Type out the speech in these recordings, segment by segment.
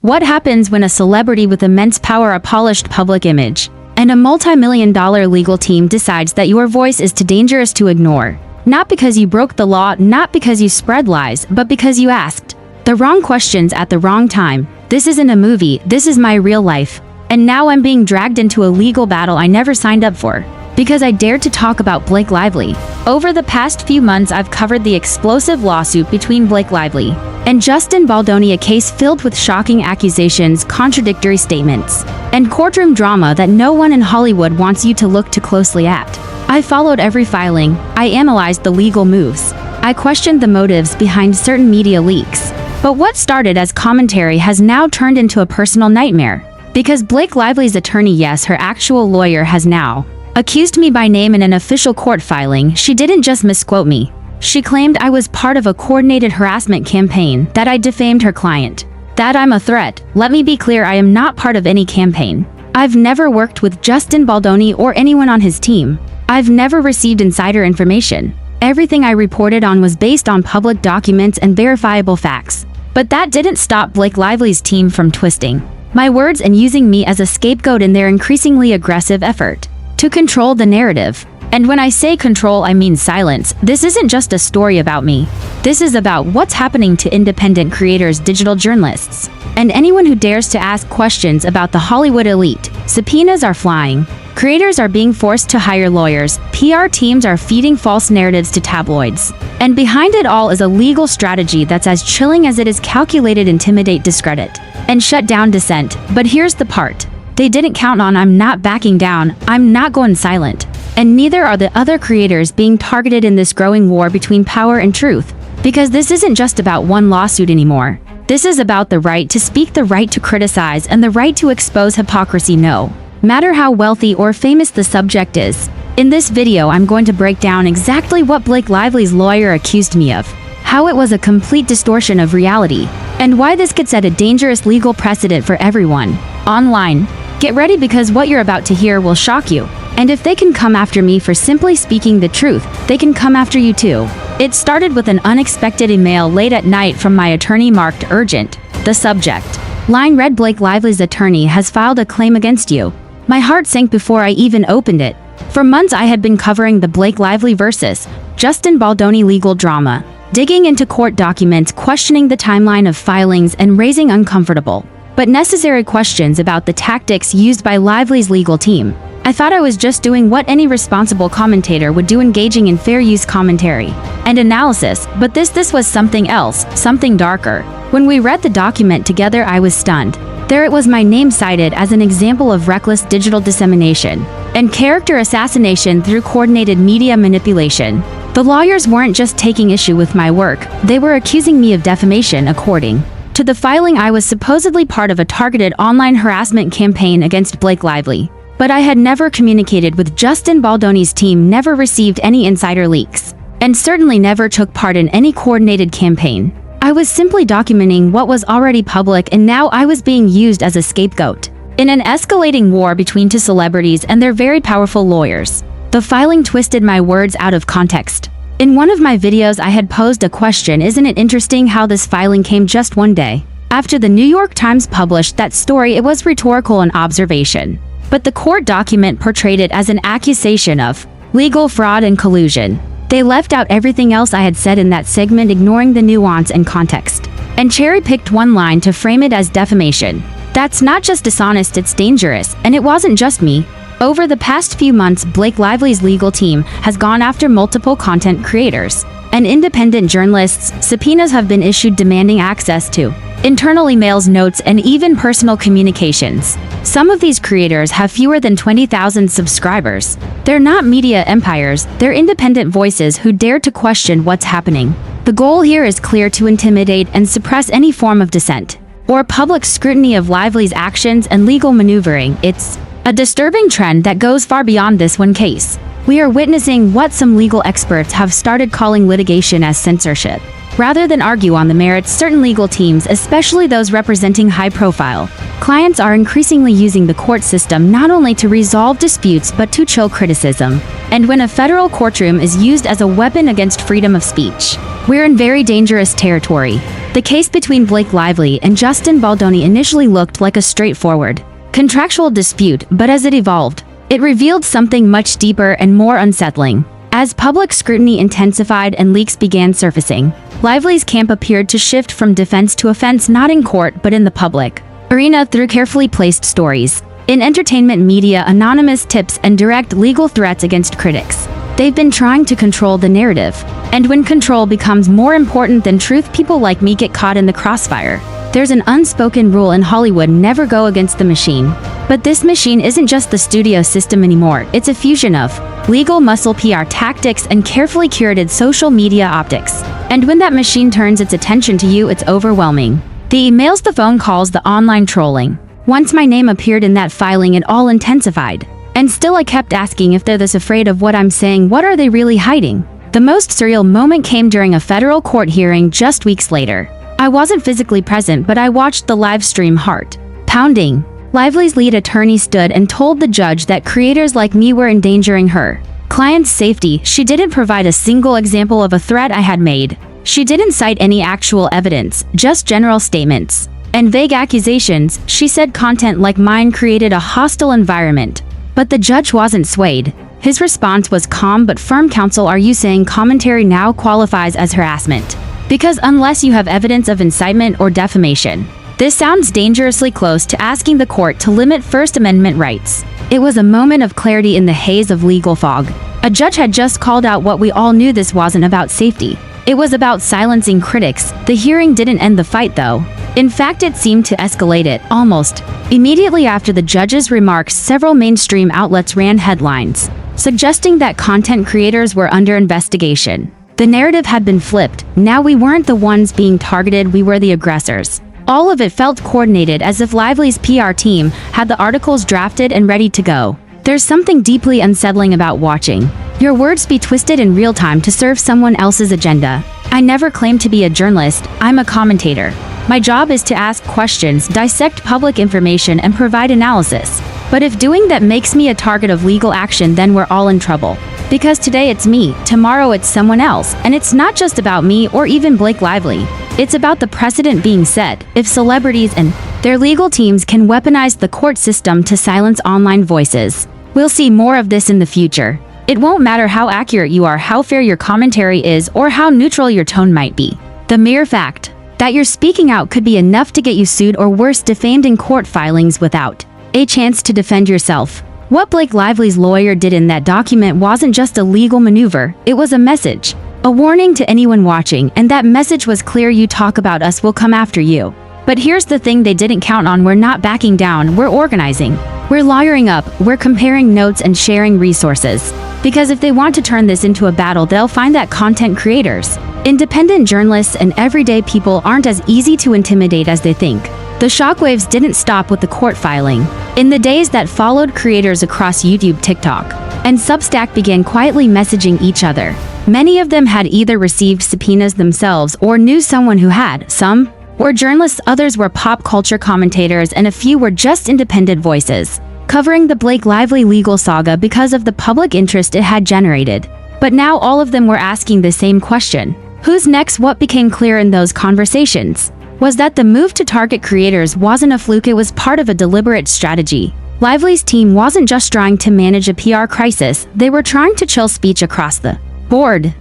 What happens when a celebrity with immense power, a polished public image, and a multi-million-dollar legal team decides that your voice is too dangerous to ignore? Not because you broke the law, not because you spread lies, but because you asked the wrong questions at the wrong time. This isn't a movie, this is my real life. And now I'm being dragged into a legal battle I never signed up for, because I dared to talk about Blake Lively. Over the past few months, I've covered the explosive lawsuit between Blake Lively and Justin Baldoni, a case filled with shocking accusations, contradictory statements, and courtroom drama that no one in Hollywood wants you to look too closely at. I followed every filing, I analyzed the legal moves, I questioned the motives behind certain media leaks. But what started as commentary has now turned into a personal nightmare. Because Blake Lively's attorney, yes, her actual lawyer, has now accused me by name in an official court filing. She didn't just misquote me. She claimed I was part of a coordinated harassment campaign, that I defamed her client, that I'm a threat. Let me be clear, I am not part of any campaign. I've never worked with Justin Baldoni or anyone on his team. I've never received insider information. Everything I reported on was based on public documents and verifiable facts. But that didn't stop Blake Lively's team from twisting my words and using me as a scapegoat in their increasingly aggressive effort to control the narrative. And when I say control, I mean silence. This isn't just a story about me. This is about what's happening to independent creators, digital journalists, and anyone who dares to ask questions about the Hollywood elite. Subpoenas are flying. Creators are being forced to hire lawyers. PR teams are feeding false narratives to tabloids. And behind it all is a legal strategy that's as chilling as it is calculated: intimidate, discredit, and shut down dissent. But here's the part they didn't count on: I'm not backing down. I'm not going silent. And neither are the other creators being targeted in this growing war between power and truth. Because this isn't just about one lawsuit anymore. This is about the right to speak, the right to criticize, and the right to expose hypocrisy, no matter how wealthy or famous the subject is. In this video, I'm going to break down exactly what Blake Lively's lawyer accused me of, how it was a complete distortion of reality, and why this could set a dangerous legal precedent for everyone online. Get ready, because what you're about to hear will shock you. And if they can come after me for simply speaking the truth, they can come after you too. It started with an unexpected email late at night from my attorney marked urgent. The subject line read: Blake Lively's attorney has filed a claim against you. My heart sank before I even opened it. For months I had been covering the Blake Lively versus Justin Baldoni legal drama, digging into court documents, questioning the timeline of filings, and raising uncomfortable but necessary questions about the tactics used by Lively's legal team. I thought I was just doing what any responsible commentator would do, engaging in fair use commentary and analysis, but this was something else, something darker. When we read the document together, I was stunned. There it was, my name cited as an example of reckless digital dissemination and character assassination through coordinated media manipulation. The lawyers weren't just taking issue with my work, they were accusing me of defamation. According to the filing, I was supposedly part of a targeted online harassment campaign against Blake Lively. But I had never communicated with Justin Baldoni's team, never received any insider leaks, and certainly never took part in any coordinated campaign. I was simply documenting what was already public, and now I was being used as a scapegoat in an escalating war between two celebrities and their very powerful lawyers. The filing twisted my words out of context. In one of my videos, I had posed a question: isn't it interesting how this filing came just one day after the New York Times published that story? It was rhetorical, an observation, but the court document portrayed it as an accusation of legal fraud and collusion. They left out everything else I had said in that segment, ignoring the nuance and context, and cherry-picked one line to frame it as defamation. That's not just dishonest, it's dangerous. And it wasn't just me. Over the past few months, Blake Lively's legal team has gone after multiple content creators and independent journalists. Subpoenas have been issued demanding access to internal emails, notes, and even personal communications. Some of these creators have fewer than 20,000 subscribers. They're not media empires, they're independent voices who dare to question what's happening. The goal here is clear: to intimidate and suppress any form of dissent or public scrutiny of Lively's actions and legal maneuvering. It's a disturbing trend that goes far beyond this one case. We are witnessing what some legal experts have started calling litigation as censorship. Rather than argue on the merits, certain legal teams, especially those representing high-profile clients, are increasingly using the court system not only to resolve disputes but to chill criticism And when a federal courtroom is used as a weapon against freedom of speech, we're in very dangerous territory. The case between Blake Lively and Justin Baldoni initially looked like a straightforward contractual dispute, but as it evolved, it revealed something much deeper and more unsettling. As public scrutiny intensified and leaks began surfacing, Lively's camp appeared to shift from defense to offense, not in court but in the public arena through carefully placed stories. In entertainment media, anonymous tips and direct legal threats against critics. They've been trying to control the narrative. And when control becomes more important than truth, people like me get caught in the crossfire. There's an unspoken rule in Hollywood: never go against the machine. But this machine isn't just the studio system anymore. It's a fusion of legal muscle, PR tactics, and carefully curated social media optics. And when that machine turns its attention to you, it's overwhelming. The emails, the phone calls, the online trolling. Once my name appeared in that filing, it all intensified. And still I kept asking, if they're this afraid of what I'm saying, what are they really hiding? The most surreal moment came during a federal court hearing just weeks later. I wasn't physically present, but I watched the live stream, heart pounding. Lively's lead attorney stood and told the judge that creators like me were endangering her client's safety. She didn't provide a single example of a threat I had made. She didn't cite any actual evidence, just general statements and vague accusations. She said content like mine created a hostile environment. But the judge wasn't swayed. His response was calm but firm. Counsel, are you saying commentary now qualifies as harassment? Because unless you have evidence of incitement or defamation, this sounds dangerously close to asking the court to limit First Amendment rights. It was a moment of clarity in the haze of legal fog. A judge had just called out what we all knew: this wasn't about safety. It was about silencing critics. The hearing didn't end the fight, though. In fact, it seemed to escalate it. Almost immediately after the judge's remarks, several mainstream outlets ran headlines suggesting that content creators were under investigation. The narrative had been flipped. Now we weren't the ones being targeted, we were the aggressors. All of it felt coordinated, as if Lively's PR team had the articles drafted and ready to go. There's something deeply unsettling about watching your words be twisted in real time to serve someone else's agenda. I never claimed to be a journalist. I'm a commentator. My job is to ask questions, dissect public information, and provide analysis. But if doing that makes me a target of legal action, then we're all in trouble. Because today it's me, tomorrow it's someone else, and it's not just about me or even Blake Lively. It's about the precedent being set. If celebrities and their legal teams can weaponize the court system to silence online voices, we'll see more of this in the future. It won't matter how accurate you are, how fair your commentary is, or how neutral your tone might be. The mere fact that you're speaking out could be enough to get you sued or worse, defamed in court filings without a chance to defend yourself. What Blake Lively's lawyer did in that document wasn't just a legal maneuver, it was a message. A warning to anyone watching, and that message was clear: you talk about us, we'll come after you. But here's the thing they didn't count on: we're not backing down, we're organizing. We're lawyering up, we're comparing notes and sharing resources. Because if they want to turn this into a battle, they'll find that content creators, independent journalists, and everyday people aren't as easy to intimidate as they think. The shockwaves didn't stop with the court filing. In the days that followed, creators across YouTube, TikTok, and Substack began quietly messaging each other. Many of them had either received subpoenas themselves or knew someone who had. Some were journalists, others were pop culture commentators, and a few were just independent voices, covering the Blake Lively legal saga because of the public interest it had generated. But now all of them were asking the same question: who's next? What became clear in those conversations was that the move to target creators wasn't a fluke, it was part of a deliberate strategy. Lively's team wasn't just trying to manage a PR crisis, they were trying to chill speech across the board.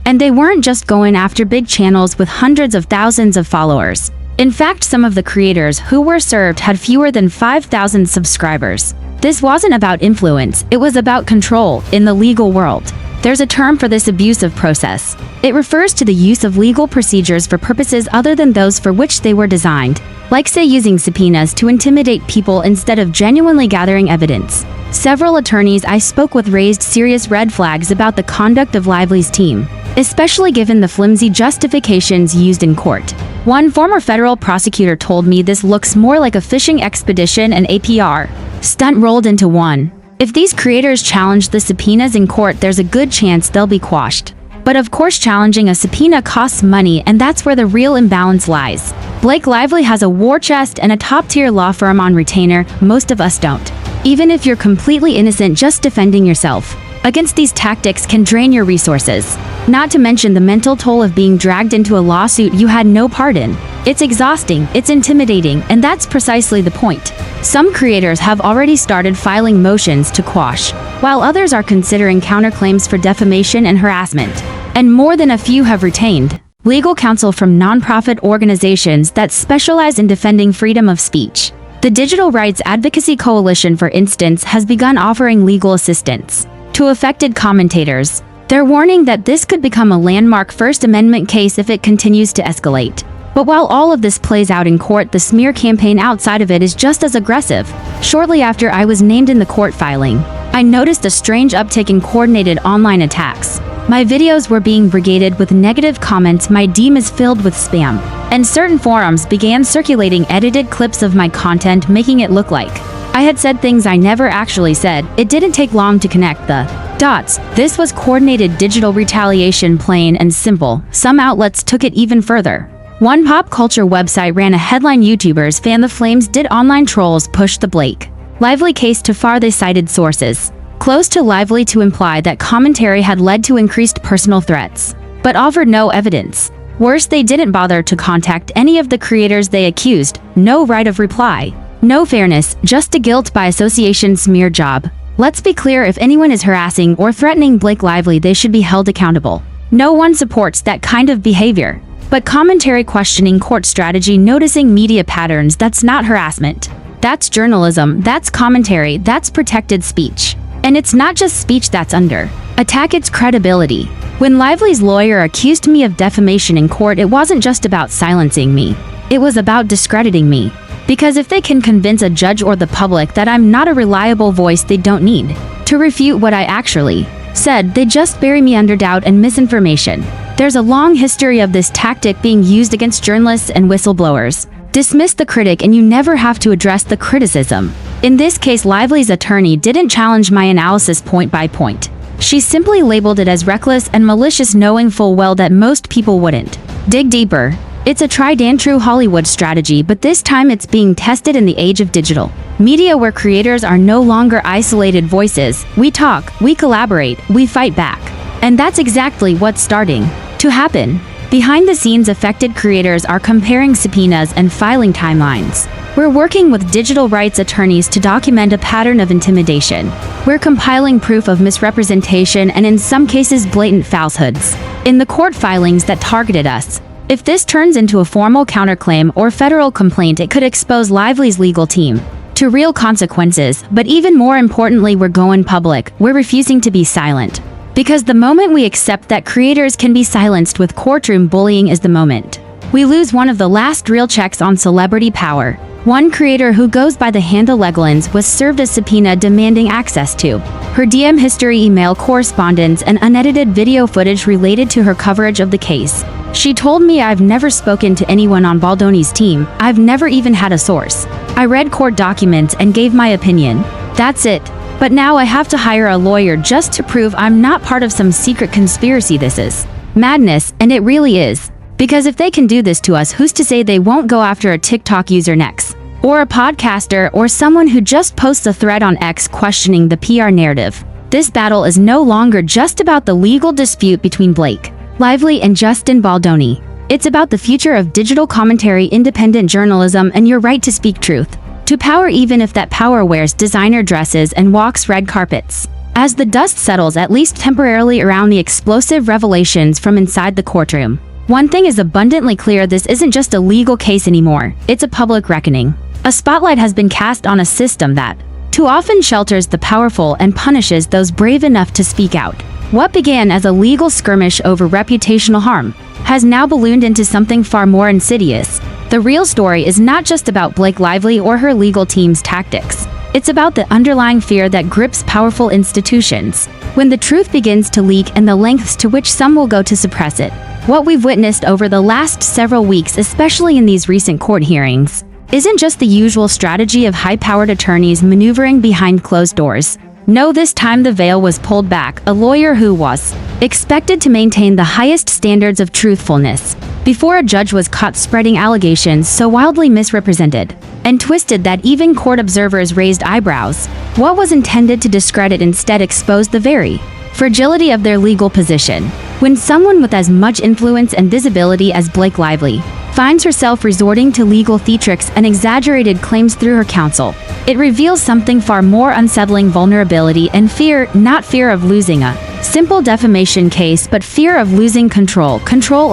And they weren't just going after big channels with hundreds of thousands of followers. In fact, some of the creators who were served had fewer than 5,000 subscribers. This wasn't about influence, it was about control. In the legal world, there's a term for this abusive process. It refers to the use of legal procedures for purposes other than those for which they were designed, like say using subpoenas to intimidate people instead of genuinely gathering evidence. Several attorneys I spoke with raised serious red flags about the conduct of Lively's team, especially given the flimsy justifications used in court. One former federal prosecutor told me this looks more like a fishing expedition and a PR stunt rolled into one. If these creators challenge the subpoenas in court, there's a good chance they'll be quashed. But of course, challenging a subpoena costs money, and that's where the real imbalance lies. Blake Lively has a war chest and a top-tier law firm on retainer. Most of us don't. Even if you're completely innocent, just defending yourself against these tactics can drain your resources. Not to mention the mental toll of being dragged into a lawsuit you had no part in. It's exhausting, it's intimidating, and that's precisely the point. Some creators have already started filing motions to quash, while others are considering counterclaims for defamation and harassment. And more than a few have retained legal counsel from nonprofit organizations that specialize in defending freedom of speech. The Digital Rights Advocacy Coalition, for instance, has begun offering legal assistance to affected commentators. They're warning that this could become a landmark First Amendment case if it continues to escalate. But while all of this plays out in court, the smear campaign outside of it is just as aggressive. Shortly after I was named in the court filing, I noticed a strange uptick in coordinated online attacks. My videos were being brigaded with negative comments, my DM is filled with spam, and certain forums began circulating edited clips of my content, making it look like I had said things I never actually said. It didn't take long to connect the dots. This was coordinated digital retaliation, plain and simple. Some outlets took it even further. One pop culture website ran a headline: YouTubers fan the flames, did online trolls push the Blake Lively case too far? They cited sources close to Lively to imply that commentary had led to increased personal threats, but offered no evidence. Worse, they didn't bother to contact any of the creators they accused. No right of reply, no fairness, just a guilt by association smear job. Let's be clear, if anyone is harassing or threatening Blake Lively, they should be held accountable. No one supports that kind of behavior. But commentary questioning court strategy, noticing media patterns, that's not harassment. That's journalism, that's commentary, that's protected speech. And it's not just speech that's under attack, it's credibility. When Lively's lawyer accused me of defamation in court, it wasn't just about silencing me. It was about discrediting me. Because if they can convince a judge or the public that I'm not a reliable voice, they don't need to refute what I actually said. They just bury me under doubt and misinformation. There's a long history of this tactic being used against journalists and whistleblowers. Dismiss the critic and you never have to address the criticism. In this case, Lively's attorney didn't challenge my analysis point by point. She simply labeled it as reckless and malicious, knowing full well that most people wouldn't dig deeper. It's a tried and true Hollywood strategy, but this time it's being tested in the age of digital media, where creators are no longer isolated voices. We talk, we collaborate, we fight back. And that's exactly what's starting to happen. Behind the scenes, affected creators are comparing subpoenas and filing timelines. We're working with digital rights attorneys to document a pattern of intimidation. We're compiling proof of misrepresentation and, in some cases, blatant falsehoods in the court filings that targeted us. If this turns into a formal counterclaim or federal complaint, it could expose Lively's legal team to real consequences. But even more importantly, we're going public. We're refusing to be silent. Because the moment we accept that creators can be silenced with courtroom bullying is the moment we lose one of the last real checks on celebrity power. One creator who goes by the handle Leglins was served a subpoena demanding access to her DM history, email correspondence, and unedited video footage related to her coverage of the case. She told me, "I've never spoken to anyone on Baldoni's team. I've never even had a source. I read court documents and gave my opinion. That's it. But now I have to hire a lawyer just to prove I'm not part of some secret conspiracy." This is madness, and it really is. Because if they can do this to us, who's to say they won't go after a TikTok user next? Or a podcaster, or someone who just posts a thread on X questioning the PR narrative. This battle is no longer just about the legal dispute between Blake Lively and Justin Baldoni. It's about the future of digital commentary, independent journalism, and your right to speak truth to power, even if that power wears designer dresses and walks red carpets. As the dust settles, at least temporarily, around the explosive revelations from inside the courtroom, one thing is abundantly clear: this isn't just a legal case anymore. It's a public reckoning. A spotlight has been cast on a system that too often shelters the powerful and punishes those brave enough to speak out. What began as a legal skirmish over reputational harm has now ballooned into something far more insidious. The real story is not just about Blake Lively or her legal team's tactics. It's about the underlying fear that grips powerful institutions when the truth begins to leak, and the lengths to which some will go to suppress it. What we've witnessed over the last several weeks, especially in these recent court hearings, isn't just the usual strategy of high-powered attorneys maneuvering behind closed doors. No, this time the veil was pulled back. A lawyer who was expected to maintain the highest standards of truthfulness before a judge was caught spreading allegations so wildly misrepresented and twisted that even court observers raised eyebrows. What was intended to discredit instead exposed the very fragility of their legal position. When someone with as much influence and visibility as Blake Lively finds herself resorting to legal theatrics and exaggerated claims through her counsel, it reveals something far more unsettling: vulnerability and fear, not fear of losing a simple defamation case, but fear of losing control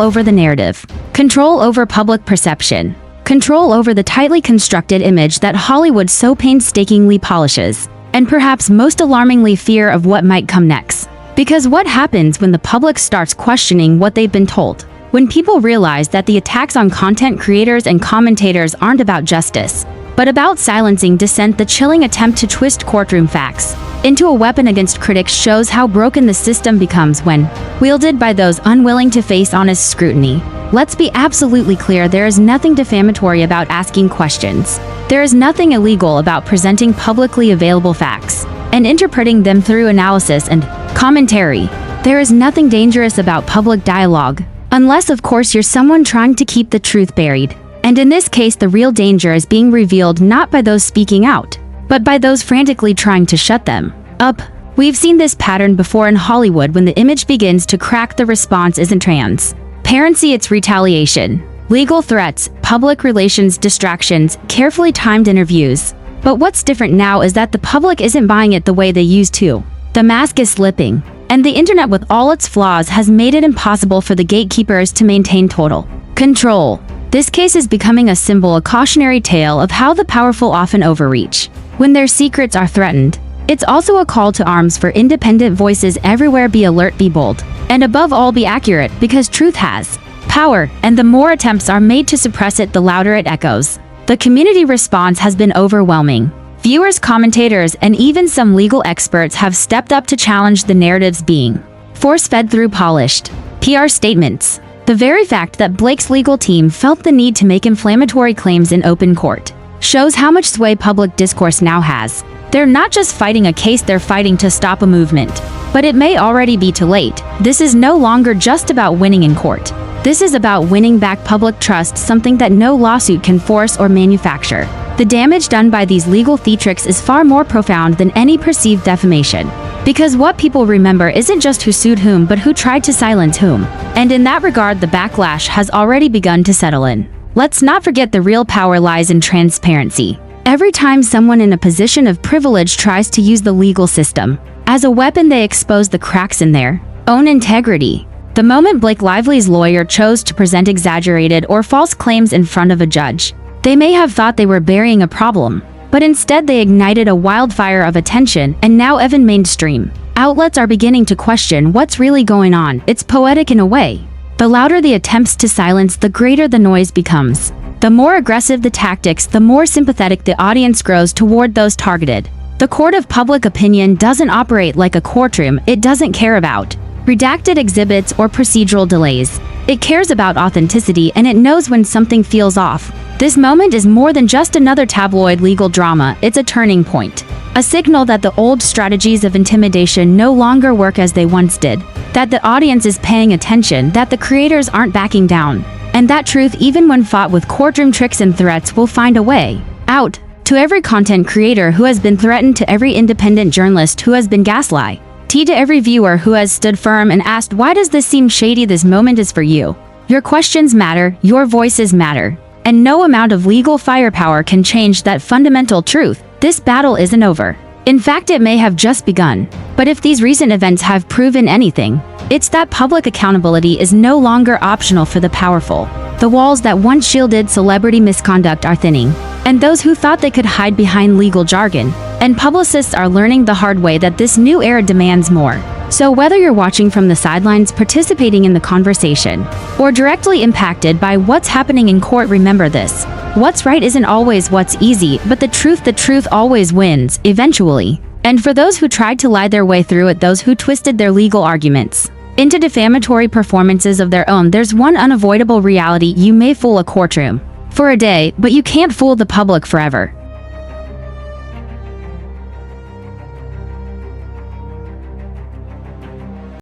over the narrative, control over public perception, control over the tightly constructed image that Hollywood so painstakingly polishes, and perhaps most alarmingly, fear of what might come next. Because what happens when the public starts questioning what they've been told? When people realize that the attacks on content creators and commentators aren't about justice, but about silencing dissent, the chilling attempt to twist courtroom facts into a weapon against critics shows how broken the system becomes when wielded by those unwilling to face honest scrutiny. Let's be absolutely clear, there is nothing defamatory about asking questions. There is nothing illegal about presenting publicly available facts and interpreting them through analysis and commentary. There is nothing dangerous about public dialogue, unless of course you're someone trying to keep the truth buried. And in this case, the real danger is being revealed not by those speaking out, but by those frantically trying to shut them up. We've seen this pattern before in Hollywood. When the image begins to crack, the response isn't transparency, it's retaliation. Legal threats, public relations distractions, carefully timed interviews. But what's different now is that the public isn't buying it the way they used to. The mask is slipping, and the internet with all its flaws has made it impossible for the gatekeepers to maintain total control. This case is becoming a symbol, a cautionary tale of how the powerful often overreach when their secrets are threatened. It's also a call to arms for independent voices everywhere. Be alert, be bold, and above all, be accurate, because truth has power, and the more attempts are made to suppress it, the louder it echoes. The community response has been overwhelming. Viewers, commentators, and even some legal experts have stepped up to challenge the narratives being force-fed through polished PR statements. The very fact that Blake's legal team felt the need to make inflammatory claims in open court shows how much sway public discourse now has. They're not just fighting a case, they're fighting to stop a movement. But it may already be too late. This is no longer just about winning in court. This is about winning back public trust, something that no lawsuit can force or manufacture. The damage done by these legal theatrics is far more profound than any perceived defamation. Because what people remember isn't just who sued whom, but who tried to silence whom. And in that regard, the backlash has already begun to settle in. Let's not forget the real power lies in transparency. Every time someone in a position of privilege tries to use the legal system as a weapon, they expose the cracks in their own integrity. The moment Blake Lively's lawyer chose to present exaggerated or false claims in front of a judge, they may have thought they were burying a problem, but instead they ignited a wildfire of attention, and now even mainstream outlets are beginning to question what's really going on. It's poetic in a way. The louder the attempts to silence, the greater the noise becomes. The more aggressive the tactics, the more sympathetic the audience grows toward those targeted. The court of public opinion doesn't operate like a courtroom. It doesn't care about redacted exhibits or procedural delays. It cares about authenticity, and it knows when something feels off. This moment is more than just another tabloid legal drama. It's a turning point. A signal that the old strategies of intimidation no longer work as they once did. That the audience is paying attention, that the creators aren't backing down. And that truth, even when fought with courtroom tricks and threats, will find a way out. To every content creator who has been threatened, to every independent journalist who has been gaslighted, to every viewer who has stood firm and asked, why does this seem shady? This moment is for you. Your questions matter, your voices matter. And no amount of legal firepower can change that fundamental truth. This battle isn't over. In fact, it may have just begun. But if these recent events have proven anything, it's that public accountability is no longer optional for the powerful. The walls that once shielded celebrity misconduct are thinning, and those who thought they could hide behind legal jargon and publicists are learning the hard way that this new era demands more. So whether you're watching from the sidelines, participating in the conversation, or directly impacted by what's happening in court, remember this: what's right isn't always what's easy, but the truth always wins, eventually. And for those who tried to lie their way through it, those who twisted their legal arguments into defamatory performances of their own, there's one unavoidable reality: you may fool a courtroom for a day, but you can't fool the public forever.